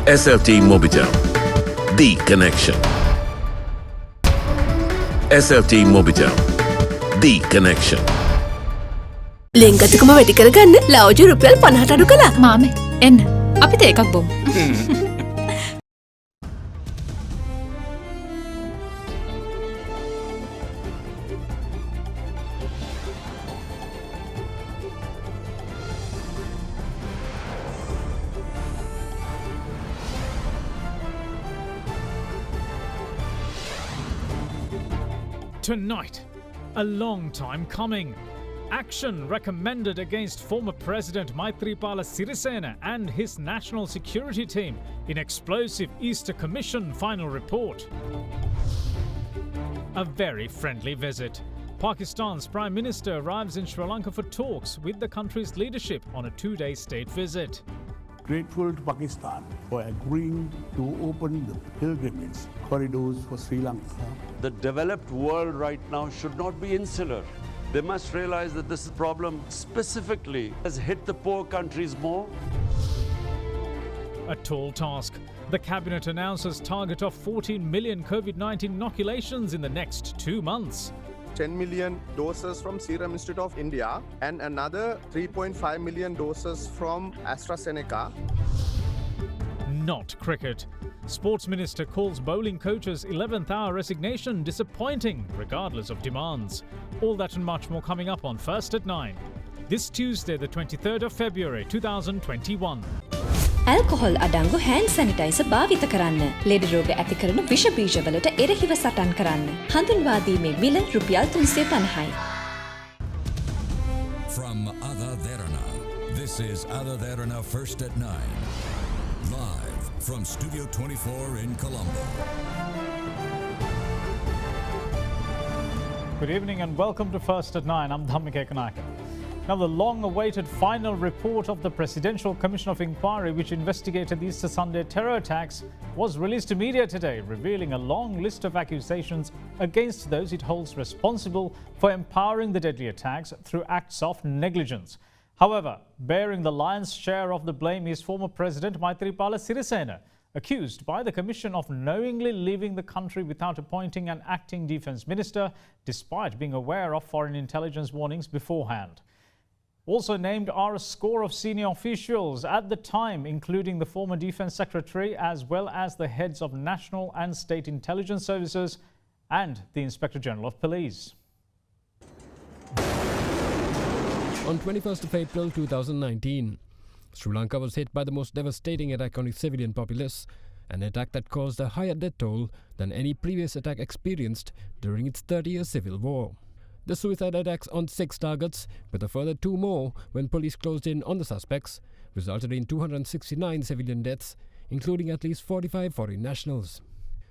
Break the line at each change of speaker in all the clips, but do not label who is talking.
SLT Mobitel, the connection. SLT Mobitel, the connection.
ලෙන්ගතුකම වැඩි කරගන්න ලව්ජු රුපියල් 50ට අඩු කළා.
මාමේ එන්න අපිට එකක් බොමු.
Tonight, a long time coming. Action recommended against former President Maithripala Sirisena and his national security team in explosive Easter Commission final report. A very friendly visit. Pakistan's Prime Minister arrives in Sri Lanka for talks with the country's leadership on a 2-day state visit.
Grateful to Pakistan for agreeing to open the pilgrimage corridors for Sri Lanka.
The developed world right now should not be insular. They must realize that this problem specifically has hit the poor countries more.
A tall task. The cabinet announces target of 14 million COVID-19 inoculations in the next 2 months.
10 million doses from Serum Institute of India and another 3.5 million doses from AstraZeneca.
Not cricket. Sports Minister calls bowling coach's 11th hour resignation disappointing, regardless of demands. All that and much more coming up on First at 9. This Tuesday, the 23rd of February 2021.
Alcohol අඩංගු hand sanitizer භාවිත කරන්න. ලෙඩ රෝග ඇති කරන විෂ බීජවලට එරෙහිව සටන් කරන්න. හඳුන්වා දීමේ මිල රුපියල් 350යි.
From AdaDerana, this is AdaDerana First at 9. Live from Studio 24 in Colombo.
Good evening and welcome to First at 9. I'm Dhammika Ekanaka. Now, the long-awaited final report of the Presidential Commission of Inquiry, which investigated the Easter Sunday terror attacks, was released to media today, revealing a long list of accusations against those it holds responsible for empowering the deadly attacks through acts of negligence. However, bearing the lion's share of the blame is former President Maithripala Sirisena, accused by the Commission of knowingly leaving the country without appointing an acting defence minister, despite being aware of foreign intelligence warnings beforehand. Also named are a score of senior officials at the time, including the former Defence Secretary, as well as the heads of national and state intelligence services and the Inspector General of Police.
On 21st of April 2019, Sri Lanka was hit by the most devastating attack on its civilian populace, an attack that caused a higher death toll than any previous attack experienced during its 30-year civil war. The suicide attacks on 6 targets, with a further 2 more when police closed in on the suspects, resulted in 269 civilian deaths, including at least 45 foreign nationals.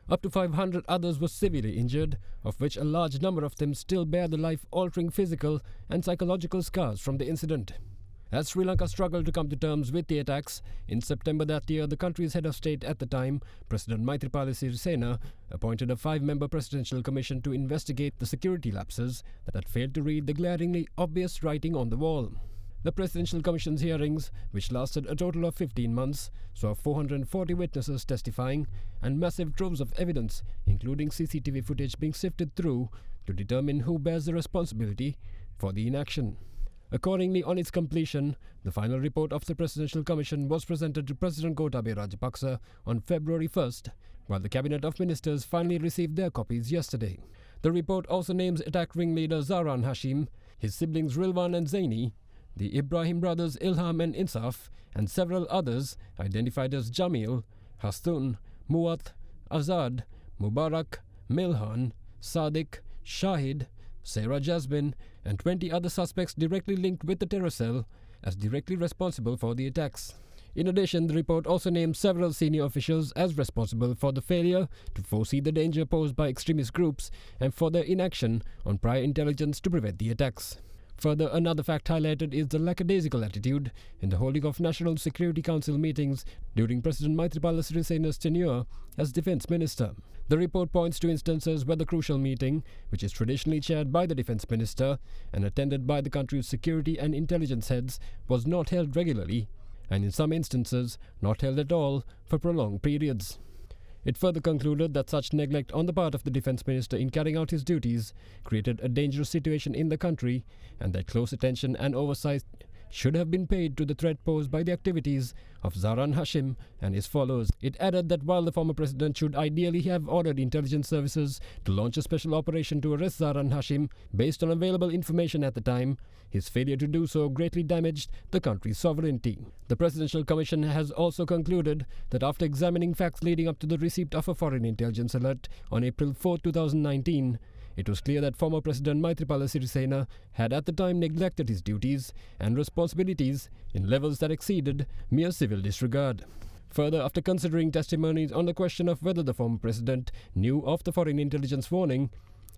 Up to 500 others were severely injured, of which a large number of them still bear the life-altering physical and psychological scars from the incident. As Sri Lanka struggled to come to terms with the attacks, in September that year, the country's head of state at the time, President Maithripala Sirisena, appointed a 5-member presidential commission to investigate the security lapses that had failed to read the glaringly obvious writing on the wall. The presidential commission's hearings, which lasted a total of 15 months, saw 440 witnesses testifying and massive troves of evidence, including CCTV footage, being sifted through to determine who bears the responsibility for the inaction. Accordingly, on its completion, the final report of the Presidential Commission was presented to President Gotabaya Rajapaksa on February 1st, while the Cabinet of Ministers finally received their copies yesterday. The report also names attack ringleader Zaran Hashim, his siblings Rilwan and Zaini, the Ibrahim brothers Ilham and Insaf, and several others identified as Jamil, Hastun, Muat, Azad, Mubarak, Milhan, Sadiq, Shahid, Sarah Jasmine, and 20 other suspects directly linked with the terror cell as directly responsible for the attacks. In addition, the report also named several senior officials as responsible for the failure to foresee the danger posed by extremist groups and for their inaction on prior intelligence to prevent the attacks. Further, another fact highlighted is the lackadaisical attitude in the holding of National Security Council meetings during President Maithripala Sirisena's tenure as Defence Minister. The report points to instances where the crucial meeting, which is traditionally chaired by the Defence Minister and attended by the country's security and intelligence heads, was not held regularly, and in some instances not held at all for prolonged periods. It further concluded that such neglect on the part of the defense minister in carrying out his duties created a dangerous situation in the country, and that close attention and oversight should have been paid to the threat posed by the activities of Zaran Hashim and his followers. It added that while the former president should ideally have ordered intelligence services to launch a special operation to arrest Zaran Hashim based on available information at the time, his failure to do so greatly damaged the country's sovereignty. The Presidential Commission has also concluded that after examining facts leading up to the receipt of a foreign intelligence alert on April 4, 2019, it was clear that former President Maithripala Sirisena had at the time neglected his duties and responsibilities in levels that exceeded mere civil disregard. Further, after considering testimonies on the question of whether the former president knew of the foreign intelligence warning,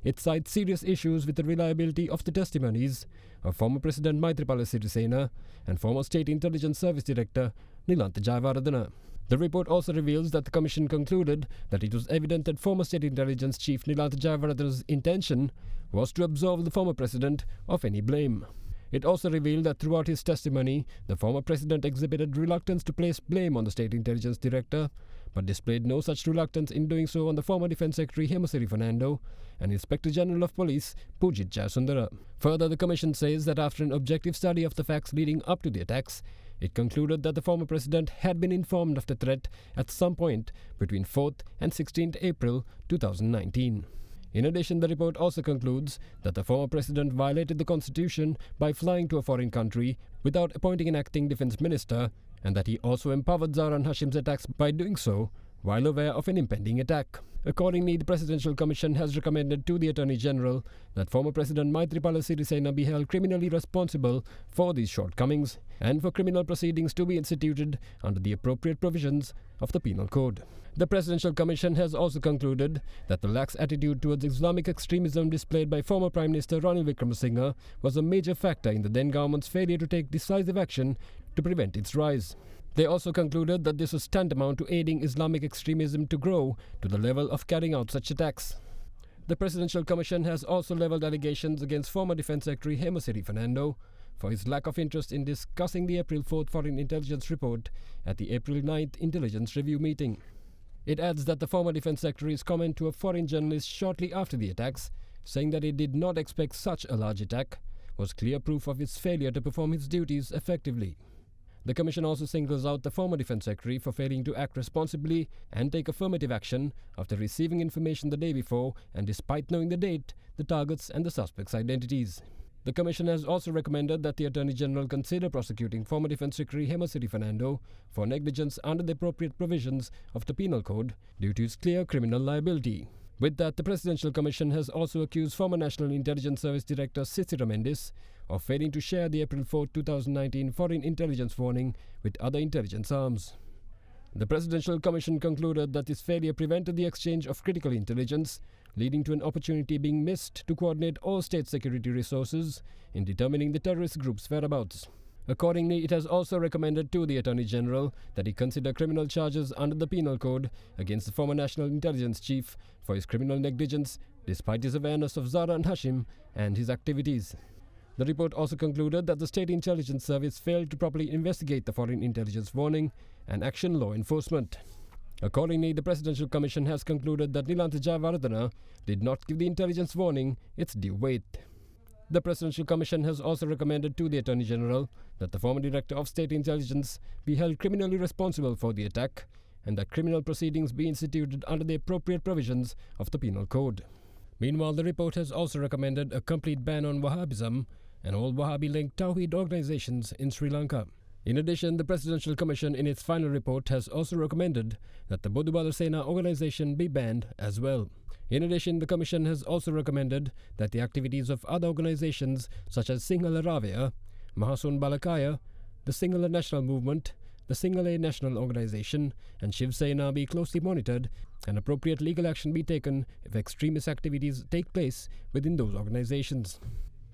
it cites serious issues with the reliability of the testimonies of former President Maithripala Sirisena and former State Intelligence Service Director Nilantha Jayawardena. The report also reveals that the Commission concluded that it was evident that former State Intelligence Chief Nilantha Jayawardena's intention was to absolve the former president of any blame. It also revealed that throughout his testimony, the former president exhibited reluctance to place blame on the State Intelligence Director, but displayed no such reluctance in doing so on the former Defence Secretary Hemasiri Fernando and Inspector General of Police Pujit Jayasundara. Further, the Commission says that after an objective study of the facts leading up to the attacks, it concluded that the former president had been informed of the threat at some point between 4th and 16th April 2019. In addition, the report also concludes that the former president violated the constitution by flying to a foreign country without appointing an acting defense minister, and that he also empowered Zaran Hashim's attacks by doing so while aware of an impending attack. Accordingly, the Presidential Commission has recommended to the Attorney General that former President Maithripala Sirisena be held criminally responsible for these shortcomings and for criminal proceedings to be instituted under the appropriate provisions of the Penal Code. The Presidential Commission has also concluded that the lax attitude towards Islamic extremism displayed by former Prime Minister Ranil Wickremesinghe was a major factor in the then government's failure to take decisive action to prevent its rise. They also concluded that this was tantamount to aiding Islamic extremism to grow to the level of carrying out such attacks. The Presidential Commission has also levelled allegations against former Defence Secretary Hemasiri Fernando for his lack of interest in discussing the April 4th Foreign Intelligence Report at the April 9th Intelligence Review meeting. It adds that the former Defence Secretary's comment to a foreign journalist shortly after the attacks, saying that he did not expect such a large attack, was clear proof of his failure to perform his duties effectively. The Commission also singles out the former Defence Secretary for failing to act responsibly and take affirmative action after receiving information the day before and despite knowing the date, the targets and the suspects' identities. The Commission has also recommended that the Attorney General consider prosecuting former Defence Secretary Hemasiri Fernando for negligence under the appropriate provisions of the Penal Code due to his clear criminal liability. With that, the Presidential Commission has also accused former National Intelligence Service Director Cicero Mendes of failing to share the April 4, 2019 foreign intelligence warning with other intelligence arms. The Presidential Commission concluded that this failure prevented the exchange of critical intelligence, leading to an opportunity being missed to coordinate all state security resources in determining the terrorist group's whereabouts. Accordingly, it has also recommended to the Attorney General that he consider criminal charges under the Penal Code against the former National Intelligence Chief for his criminal negligence despite his awareness of Zaran Hashim and his activities. The report also concluded that the State Intelligence Service failed to properly investigate the foreign intelligence warning and action law enforcement. Accordingly, the Presidential Commission has concluded that Nilantha Jayawardena did not give the intelligence warning its due weight. The Presidential Commission has also recommended to the Attorney General that the former Director of State Intelligence be held criminally responsible for the attack and that criminal proceedings be instituted under the appropriate provisions of the Penal Code. Meanwhile, the report has also recommended a complete ban on Wahhabism and all Wahhabi-linked Tawhid organizations in Sri Lanka. In addition, the Presidential Commission in its final report has also recommended that the Bodubala Sena organization be banned as well. In addition, the Commission has also recommended that the activities of other organizations such as Sinhala Ravaya, Mahasun Balakaya, the Sinhala National Movement, the Sinhala National Organization and Shiv Sena be closely monitored and appropriate legal action be taken if extremist activities take place within those organizations.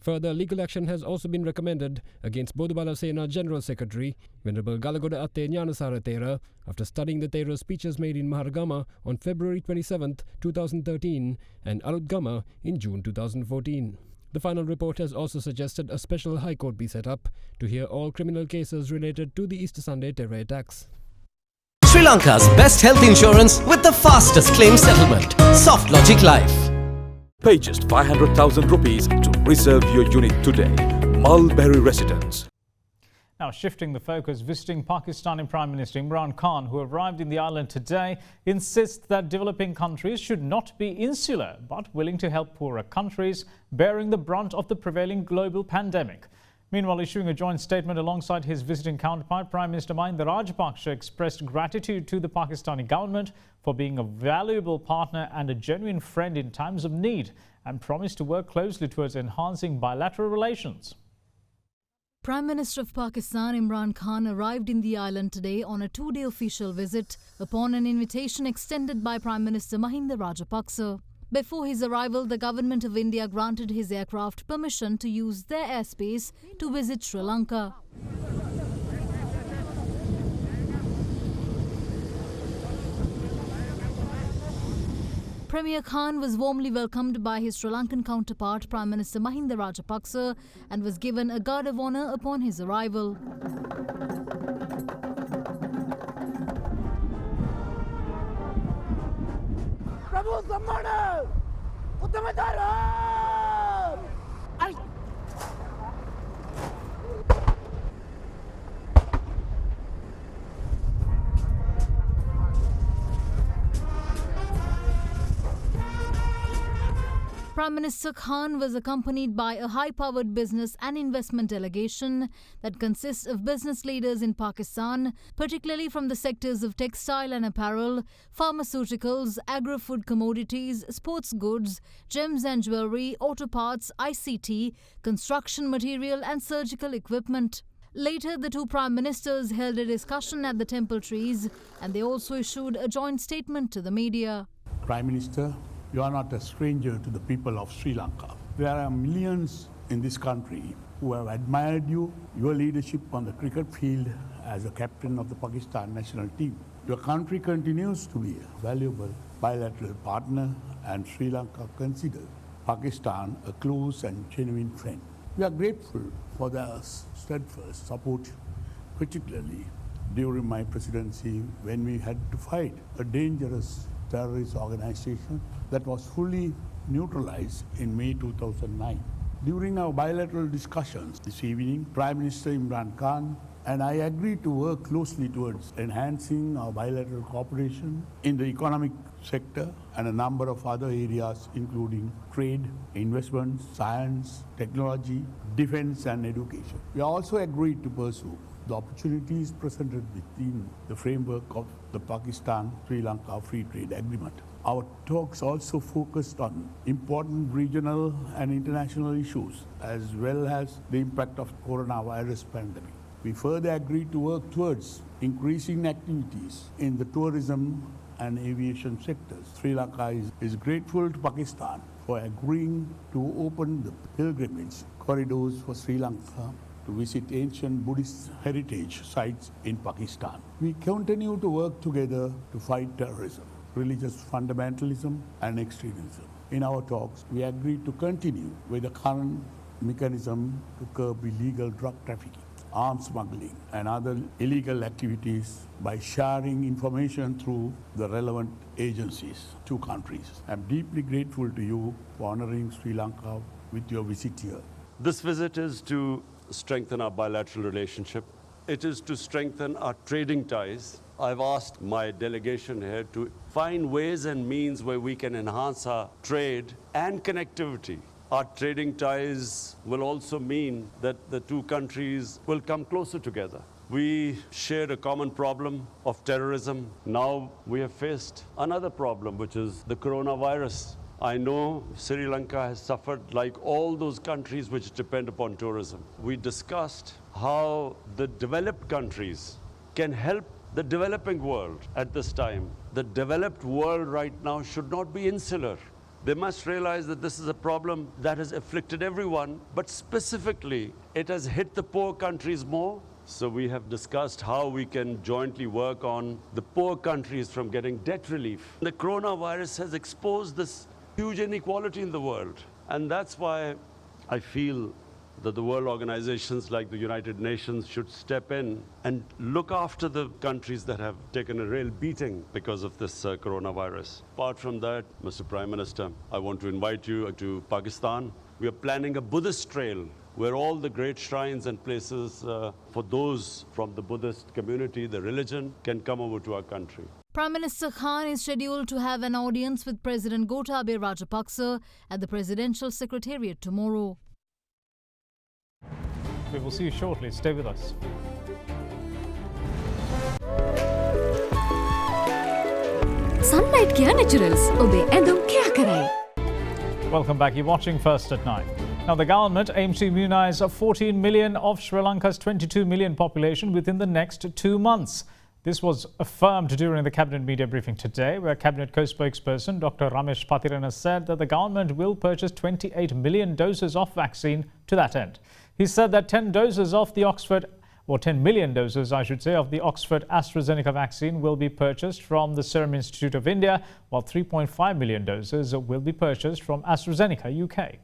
Further, legal action has also been recommended against Bodubala Sena General Secretary Venerable Galagoda Atte Nyanasara Thera after studying the Thera's speeches made in Maharagama on February 27, 2013 and Alutgama in June 2014. The final report has also suggested a special High Court be set up to hear all criminal cases related to the Easter Sunday terror attacks.
Sri Lanka's best health insurance with the fastest claim settlement. Soft Logic Life.
Pay just 500,000 rupees to reserve your unit today. Mulberry Residence.
Now, shifting the focus, visiting Pakistani Prime Minister Imran Khan, who arrived in the island today, insists that developing countries should not be insular, but willing to help poorer countries bearing the brunt of the prevailing global pandemic. Meanwhile, issuing a joint statement alongside his visiting counterpart, Prime Minister Mahinda Rajapaksa expressed gratitude to the Pakistani government for being a valuable partner and a genuine friend in times of need, and promised to work closely towards enhancing bilateral relations.
Prime Minister of Pakistan Imran Khan arrived in the island today on a two-day official visit upon an invitation extended by Prime Minister Mahinda Rajapaksa. Before his arrival, the Government of India granted his aircraft permission to use their airspace to visit Sri Lanka. Premier Khan was warmly welcomed by his Sri Lankan counterpart Prime Minister Mahinda Rajapaksa and was given a guard of honour upon his arrival. Prime Minister Khan was accompanied by a high-powered business and investment delegation that consists of business leaders in Pakistan, particularly from the sectors of textile and apparel, pharmaceuticals, agro-food commodities, sports goods, gems and jewellery, auto parts, ICT, construction material and surgical equipment. Later, the two prime ministers held a discussion at the temple trees, and they also issued a joint statement to the media.
Prime Minister, you are not a stranger to the people of Sri Lanka. There are millions in this country who have admired you, your leadership on the cricket field as a captain of the Pakistan national team. Your country continues to be a valuable bilateral partner, and Sri Lanka considers Pakistan a close and genuine friend. We are grateful for their steadfast support, particularly during my presidency when we had to fight a dangerous terrorist organization that was fully neutralized in May 2009. During our bilateral discussions this evening, Prime Minister Imran Khan and I agreed to work closely towards enhancing our bilateral cooperation in the economic sector and a number of other areas including trade, investments, science, technology, defense and education. We also agreed to pursue the opportunities presented within the framework of the Pakistan-Sri Lanka Free Trade Agreement. Our talks also focused on important regional and international issues, as well as the impact of coronavirus pandemic. We further agreed to work towards increasing activities in the tourism and aviation sectors. Sri Lanka is grateful to Pakistan for agreeing to open the pilgrimage corridors for Sri Lanka to visit ancient Buddhist heritage sites in Pakistan. We continue to work together to fight terrorism, religious fundamentalism and extremism. In our talks, we agreed to continue with the current mechanism to curb illegal drug trafficking, arms smuggling and other illegal activities by sharing information through the relevant agencies to countries. I'm deeply grateful to you for honoring Sri Lanka with your visit here.
This visit is to strengthen our bilateral relationship. It is to strengthen our trading ties. I've asked my delegation here to find ways and means where we can enhance our trade and connectivity. Our trading ties will also mean that the two countries will come closer together. We shared a common problem of terrorism. Now we have faced another problem, which is the coronavirus. I know Sri Lanka has suffered like all those countries which depend upon tourism. We discussed how the developed countries can help the developing world at this time. The developed world right now should not be insular. They must realize that this is a problem that has afflicted everyone, but specifically it has hit the poor countries more. So we have discussed how we can jointly work on the poor countries from getting debt relief. The coronavirus has exposed this huge inequality in the world. And that's why I feel that the world organizations like the United Nations should step in and look after the countries that have taken a real beating because of this coronavirus. Apart from that, Mr. Prime Minister, I want to invite you to Pakistan. We are planning a Buddhist trail where all the great shrines and places for those from the Buddhist community, the religion, can come over to our country.
Prime Minister Khan is scheduled to have an audience with President Gotabaya Rajapaksa at the Presidential Secretariat tomorrow.
We will see you shortly. Stay with us.
Sunlight Care Naturals. Obe endum care karai.
Welcome back. You're watching First at 9. Now, the government aims to immunize 14 million of Sri Lanka's 22 million population within the next 2 months. This was affirmed during the cabinet media briefing today, where cabinet co-spokesperson Dr. Ramesh Patirana said that the government will purchase 28 million doses of vaccine to that end. He said that 10 million doses, of the Oxford AstraZeneca vaccine will be purchased from the Serum Institute of India, while 3.5 million doses will be purchased from AstraZeneca UK.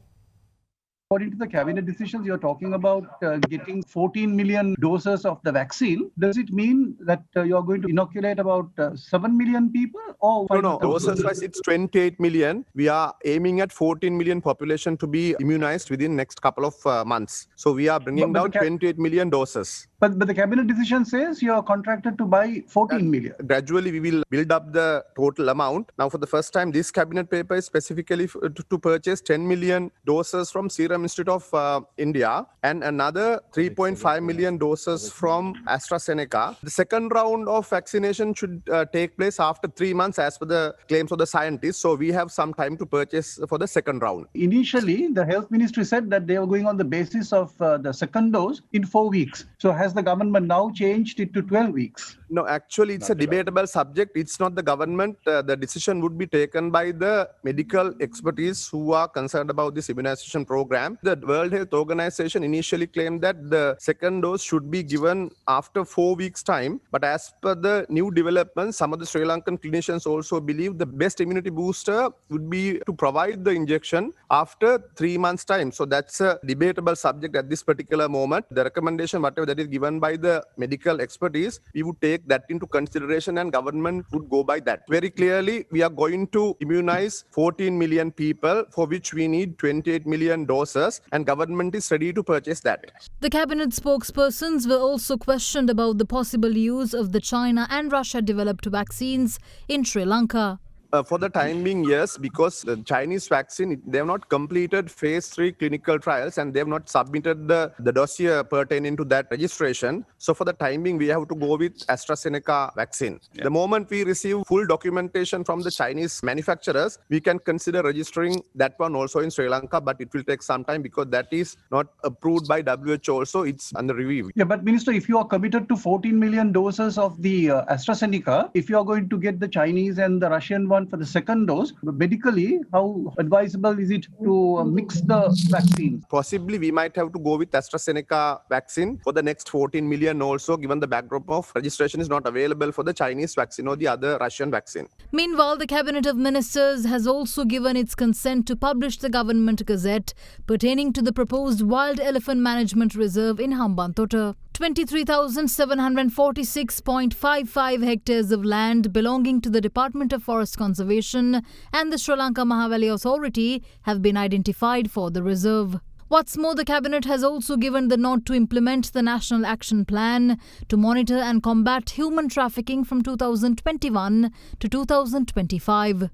According to the cabinet decisions, you're talking about getting 14 million doses of the vaccine. Does it mean that you're going to inoculate about 7 million people? Or
no, doses-wise it's 28 million. We are aiming at 14 million population to be immunized within next couple of months. So we are bringing down 28 million doses.
But the cabinet decision says you're contracted to buy 14 million.
Gradually, we will build up the total amount. Now, for the first time, this cabinet paper is specifically to purchase 10 million doses from Serum Institute of India and another 3.5 million doses from AstraZeneca. The second round of vaccination should take place after 3 months as per the claims of the scientists. So we have some time to purchase for the second round.
Initially, the health ministry said that they were going on the basis of the second dose in 4 weeks. So has the government now changed it to 12 weeks?
No, actually, it's a debatable subject. It's not the government. The decision would be taken by the medical expertise who are concerned about this immunization program. The World Health Organization initially claimed that the second dose should be given after 4 weeks' time. But as per the new developments, some of the Sri Lankan clinicians also believe the best immunity booster would be to provide the injection after 3 months' time. So that's a debatable subject at this particular moment. The recommendation, whatever that is given by the medical expertise, we would take that into consideration and government would go by that. Very clearly, we are going to immunize 14 million people, for which we need 28 million doses, and government is ready to purchase that.
The cabinet spokespersons were also questioned about the possible use of the China and Russia developed vaccines in Sri Lanka.
For the time being, yes, because the Chinese vaccine, they have not completed phase 3 clinical trials and they have not submitted the dossier pertaining to that registration. So for the time being, we have to go with AstraZeneca vaccine. The moment we receive full documentation from the Chinese manufacturers, we can consider registering that one also in Sri Lanka, but it will take some time because that is not approved by WHO also. It's under review.
Yeah, but Minister, if you are committed to 14 million doses of the AstraZeneca, if you are going to get the Chinese and the Russian one for the second dose, medically, how advisable is it to mix the vaccines?
Possibly, we might have to go with AstraZeneca vaccine for the next 14 million also, given the backdrop of registration is not available for the Chinese vaccine or the other Russian vaccine.
Meanwhile, the Cabinet of Ministers has also given its consent to publish the Government Gazette pertaining to the proposed wild elephant management reserve in Hambantota. 23,746.55 hectares of land belonging to the Department of Forest Conservation and the Sri Lanka Mahawali Authority have been identified for the reserve. What's more, the Cabinet has also given the nod to implement the National Action Plan to monitor and combat human trafficking from 2021 to 2025.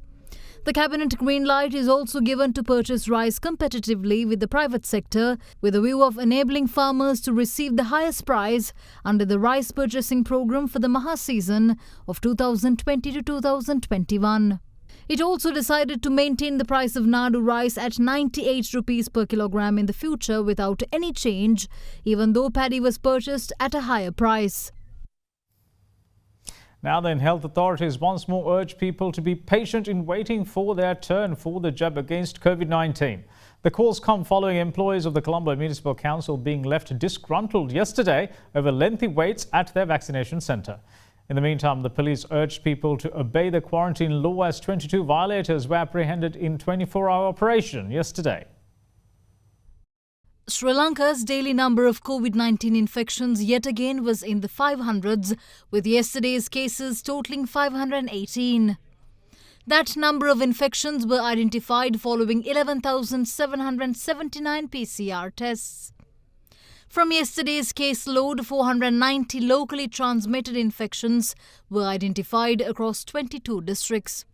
The Cabinet green light is also given to purchase rice competitively with the private sector, with a view of enabling farmers to receive the highest price under the rice purchasing program for the Maha season of 2020 to 2021. It also decided to maintain the price of Nadu rice at 98 rupees per kilogram in the future without any change, even though paddy was purchased at a higher price.
Now then, health authorities once more urge people to be patient in waiting for their turn for the jab against COVID-19. The calls come following employees of the Colombo Municipal Council being left disgruntled yesterday over lengthy waits at their vaccination centre. In the meantime, the police urged people to obey the quarantine law as 22 violators were apprehended in 24-hour operation yesterday.
Sri Lanka's daily number of COVID-19 infections yet again was in the 500s, with yesterday's cases totaling 518. That number of infections were identified following 11,779 PCR tests. From yesterday's caseload, 490 locally transmitted infections were identified across 22 districts.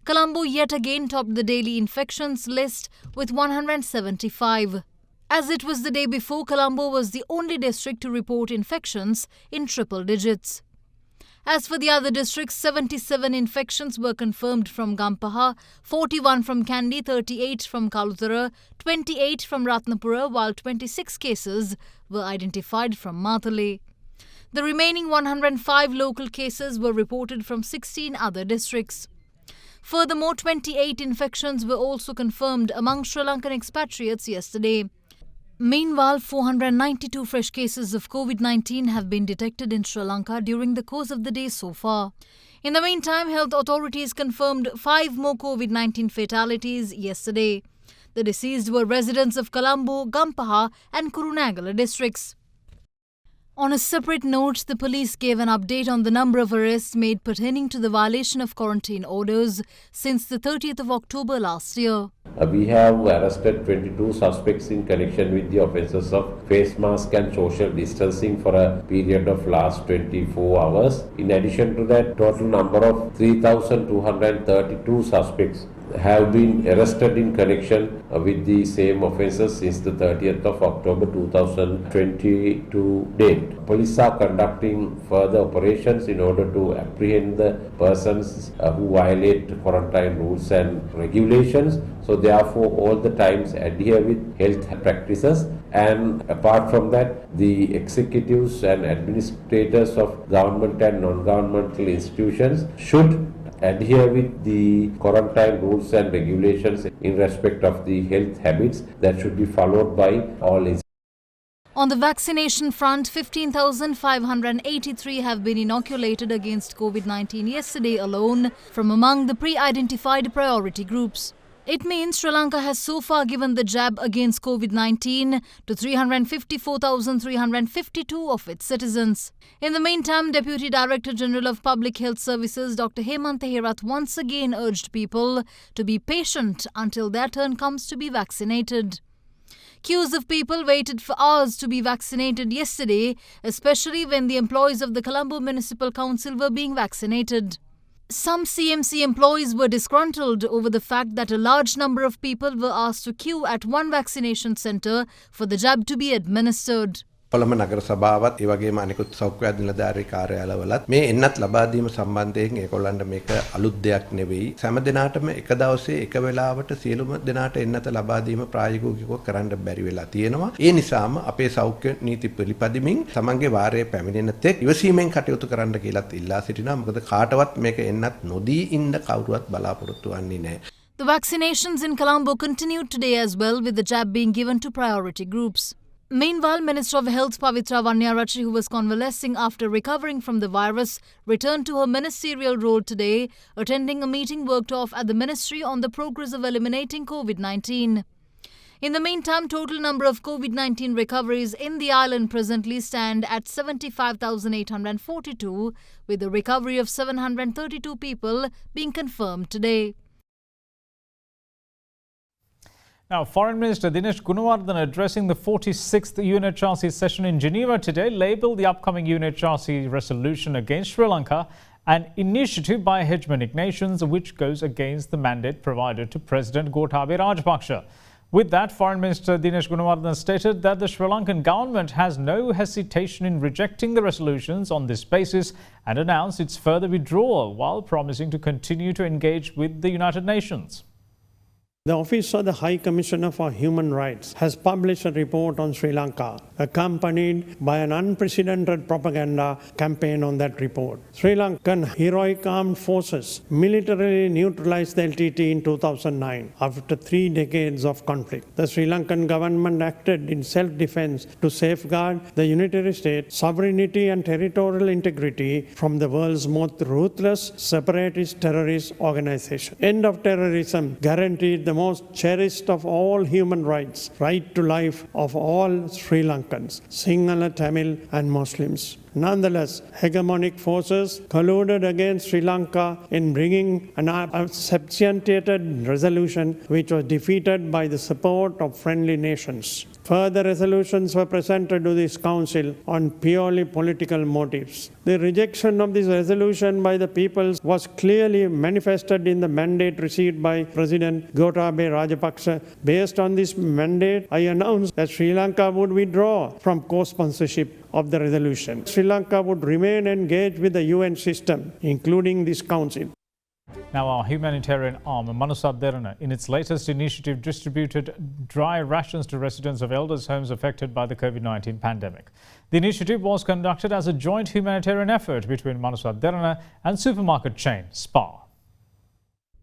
Colombo yet again topped the daily infections list with 175. As it was the day before, Colombo was the only district to report infections in triple digits. As for the other districts, 77 infections were confirmed from Gampaha, 41 from Kandy, 38 from Kalutara, 28 from Ratnapura, while 26 cases were identified from Matale. The remaining 105 local cases were reported from 16 other districts. Furthermore, 28 infections were also confirmed among Sri Lankan expatriates yesterday. Meanwhile, 492 fresh cases of COVID-19 have been detected in Sri Lanka during the course of the day so far. In the meantime, health authorities confirmed 5 more COVID-19 fatalities yesterday. The deceased were residents of Colombo, Gampaha and Kurunegala districts. On a separate note, the police gave an update on the number of arrests made pertaining to the violation of quarantine orders since the 30th of October last year.
We have arrested 22 suspects in connection with the offences of face mask and social distancing for a period of last 24 hours. In addition to that, total number of 3,232 suspects have been arrested in connection with the same offences since the 30th of October 2020 to date. Police are conducting further operations in order to apprehend the persons who violate quarantine rules and regulations. So therefore, all the times adhere with health practices, and apart from that, the executives and administrators of government and non-governmental institutions should adhere with the quarantine rules and regulations in respect of the health habits that should be followed by all institutions.
On the vaccination front, 15,583 have been inoculated against COVID-19 yesterday alone from among the pre-identified priority groups. It means Sri Lanka has so far given the jab against COVID-19 to 354,352 of its citizens. In the meantime, Deputy Director General of Public Health Services Dr. Hemant Herath once again urged people to be patient until their turn comes to be vaccinated. Queues of people waited for hours to be vaccinated yesterday, especially when the employees of the Colombo Municipal Council were being vaccinated. Some CMC employees were disgruntled over the fact that a large number of people were asked to queue at one vaccination centre for the jab to be administered.
Colombo නගර සභාවත් ඒ වගේම අනිකුත් සෞඛ්‍ය නිලධාරී කාර්යාලවලත් මේ එන්නත් ලබා දීම සම්බන්ධයෙන් ඒගොල්ලන්ට මේක අලුත් දෙයක් නෙවෙයි. හැම දිනාටම එක දවසේ එක වෙලාවට සියලුම දිනාට එන්නත ලබා දීම ප්‍රායෝගිකව කරන්න බැරි වෙලා තියෙනවා. ඒ නිසාම අපේ සෞඛ්‍ය නීති පිළිපදිමින් තමන්ගේ වාරයේ පැමිණෙන තෙක් ඉවසීමෙන් කටයුතු කරන්න කියලාත් ඉල්ලා සිටිනවා. මොකද කාටවත් මේක එන්නත් නොදී ඉන්න කවුරුවත් බලාපොරොත්තු වෙන්නේ නැහැ.
The vaccinations in Colombo continued today as well, with the jab being given to priority groups. Meanwhile, Minister of Health Pavitra Vanniyarachi, who was convalescing after recovering from the virus, returned to her ministerial role today, attending a meeting worked off at the ministry on the progress of eliminating COVID-19. In the meantime, total number of COVID-19 recoveries in the island presently stand at 75,842, with the recovery of 732 people being confirmed today.
Now, Foreign Minister Dinesh Gunawardena, addressing the 46th UNHRC session in Geneva today, labelled the upcoming UNHRC resolution against Sri Lanka an initiative by hegemonic nations which goes against the mandate provided to President Gotabaya Rajapaksa. With that, Foreign Minister Dinesh Gunawardena stated that the Sri Lankan government has no hesitation in rejecting the resolutions on this basis and announced its further withdrawal while promising to continue to engage with the United Nations.
The Office of the High Commissioner for Human Rights has published a report on Sri Lanka, accompanied by an unprecedented propaganda campaign on that report. Sri Lankan heroic armed forces militarily neutralized the LTT in 2009 after 3 decades of conflict. The Sri Lankan government acted in self-defense to safeguard the unitary state, sovereignty and territorial integrity from the world's most ruthless separatist terrorist organization. End of terrorism guaranteed the most cherished of all human rights, right to life of all Sri Lankans, Sinhala, Tamil and Muslims. Nonetheless, hegemonic forces colluded against Sri Lanka in bringing an substantiated resolution which was defeated by the support of friendly nations. Further resolutions were presented to this council on purely political motives. The rejection of this resolution by the peoples was clearly manifested in the mandate received by President Gotabaya Rajapaksa. Based on this mandate, I announced that Sri Lanka would withdraw from co-sponsorship of the resolution. Sri Lanka would remain engaged with the UN system, including this council.
Now, our humanitarian arm, AdaDerana, in its latest initiative, distributed dry rations to residents of elders' homes affected by the COVID-19 pandemic. The initiative was conducted as a joint humanitarian effort between AdaDerana and supermarket chain SPAR.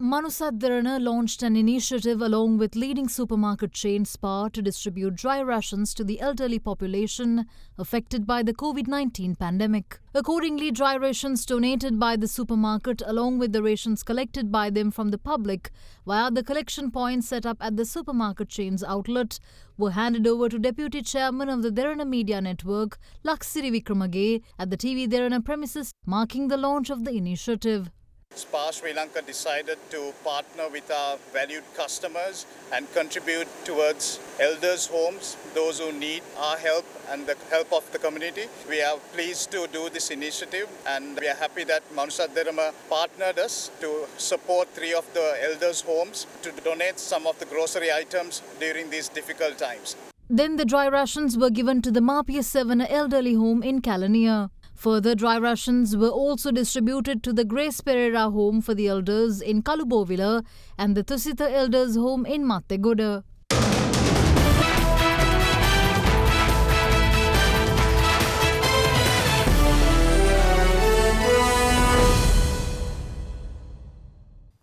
AdaDerana launched an initiative along with leading supermarket chain SPAR to distribute dry rations to the elderly population affected by the COVID-19 pandemic. Accordingly, dry rations donated by the supermarket along with the rations collected by them from the public via the collection points set up at the supermarket chain's outlet were handed over to Deputy Chairman of the Derana Media Network, Laksiri Wickremage, at the TV Derana premises, marking the launch of the initiative.
SPAR Sri Lanka decided to partner with our valued customers and contribute towards elders' homes, those who need our help and the help of the community. We are pleased to do this initiative and we are happy that AdaDerana partnered us to support 3 of the elders' homes to donate some of the grocery items during these difficult times.
Then the dry rations were given to the Mapia 7 elderly home in Kalaniya. Further dry rations were also distributed to the Grace Pereira home for the elders in Kalubovila and the Tusita elders home in Mattegoda.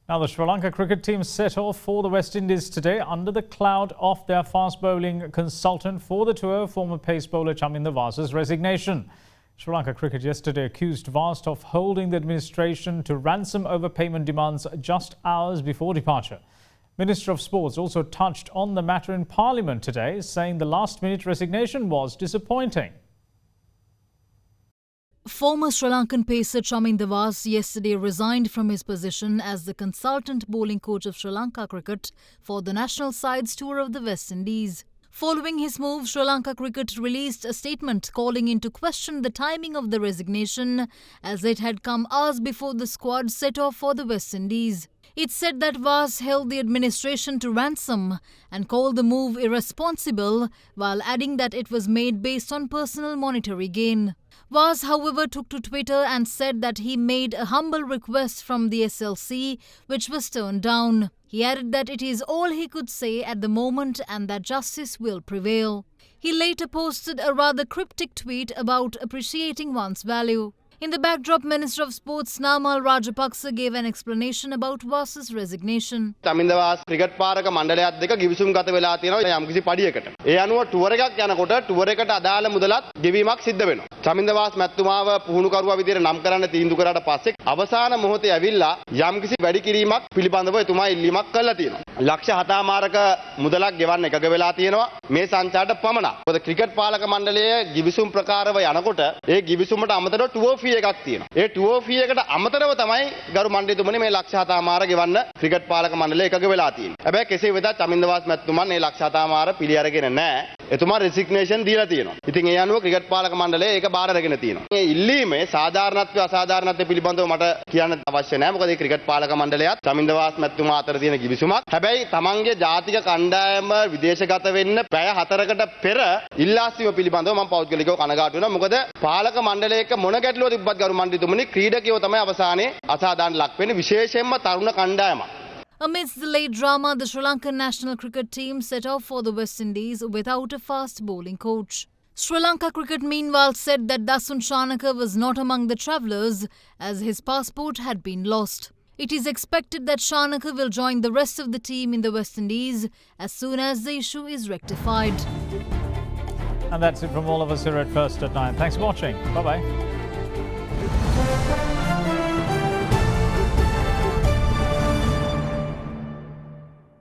Now, the Sri Lanka cricket team set off for the West Indies today under the cloud of their fast bowling consultant for the tour, former pace bowler Chaminda Vasa's resignation. Sri Lanka cricket yesterday accused Vast of holding the administration to ransom over payment demands just hours before departure. Minister of Sports also touched on the matter in Parliament today, saying the last-minute resignation was disappointing.
Former Sri Lankan pacer Chaminda Vaas yesterday resigned from his position as the consultant bowling coach of Sri Lanka cricket for the national side's tour of the West Indies. Following his move, Sri Lanka cricket released a statement calling into question the timing of the resignation, as it had come hours before the squad set off for the West Indies. It said that Vaas held the administration to ransom and called the move irresponsible, while adding that it was made based on personal monetary gain. Vaas, however, took to Twitter and said that he made a humble request from the SLC, which was turned down. He added that it is all he could say at the moment and that justice will prevail. He later posted a rather cryptic tweet about appreciating one's value. In the backdrop, Minister of Sports Namal Rajapaksa gave an explanation about Vaas's resignation.
Chaminda Vaas cricket පාරක මණ්ඩලයක් දෙක ගිවිසුම් ගත වෙලා තියෙනවා යම්කිසි පඩියකට. ඒ අනුව tour එකක් යනකොට tour එකට අදාළ මුදලත් ගෙවීමක් සිද්ධ වෙනවා. Chaminda Vaas මැතිතුමාව පුහුණුකරුවා විදිහට නම් කරන්න තීන්දුව කරාට පස්සේ අවසාන මොහොතේ ඇවිල්ලා යම්කිසි වැඩි කිරීමක් පිළිබඳව එතුමා ඉල්ලීමක් කළා තියෙනවා. ලක්ෂ 7මාරක මුදලක් ගෙවන්න එකග වෙලා තියෙනවා මේ සංචාරට පමණක්. මොකද ක්‍රිකට් පාලක මණ්ඩලයේ ගිවිසුම් ප්‍රකාරව යනකොට ඒ ගිවිසුමට අමතරව ටුවර් ෆී එකක් තියෙනවා. ඒ ටුවර් ෆී එකට අමතරව තමයි ගරු මණ්ඩලතුමනි මේ ලක්ෂ 7මාර ගෙවන්න ක්‍රිකට් පාලක මණ්ඩලය එකග වෙලා තියෙන්නේ. හැබැයි කෙසේ වෙතත් Chaminda Vaas මැතිතුමන් මේ ලක්ෂ 7මාර පිළි අරගෙන නැහැ. එතුමා රෙසිග්නේෂන් දීලා තියෙනවා. ඉතින් ඒ අනුව ක්‍රිකට් පාලක මණ්ඩලය ඒක බාර අරගෙන තියෙනවා. මේ ඉල්ලීමේ සාධාරණත්වය අසාධාරණත්වය පිළිබඳව මට කියන්න අවශ්‍ය නැහැ. මොකද මේ ක්‍රිකට් පාලක මණ්ඩලයත් Chaminda Vaas මැතිතුමා අතර තියෙන ගිවිසුමක්. හැබැයි තමන්ගේ ජාතික කණ්ඩායම විදේශගත වෙන්න පැය 4කට පෙර ඉල්ලාස්වීම පිළිබඳව මම පෞද්ගලිකව කනගාටු වෙනවා. මොකද පාලක මණ්ඩලයක මොන ගැටලුව තිබ්බත් ගරු මණ්ඩලතුමනි ක්‍රීඩකයෝ තමයි අවසානයේ අසාධාරණ ලක් වෙන්නේ විශේෂයෙන්ම තරුණ කණ්ඩායමක්.
Amidst the late drama, the Sri Lankan national cricket team set off for the West Indies without a fast bowling coach. Sri Lanka cricket meanwhile said that Dasun Shanaka was not among the travellers as his passport had been lost. It is expected that Shanaka will join the rest of the team in the West Indies as soon as the issue is rectified.
And that's it from all of us here at First at 9. Thanks for watching. Bye-bye.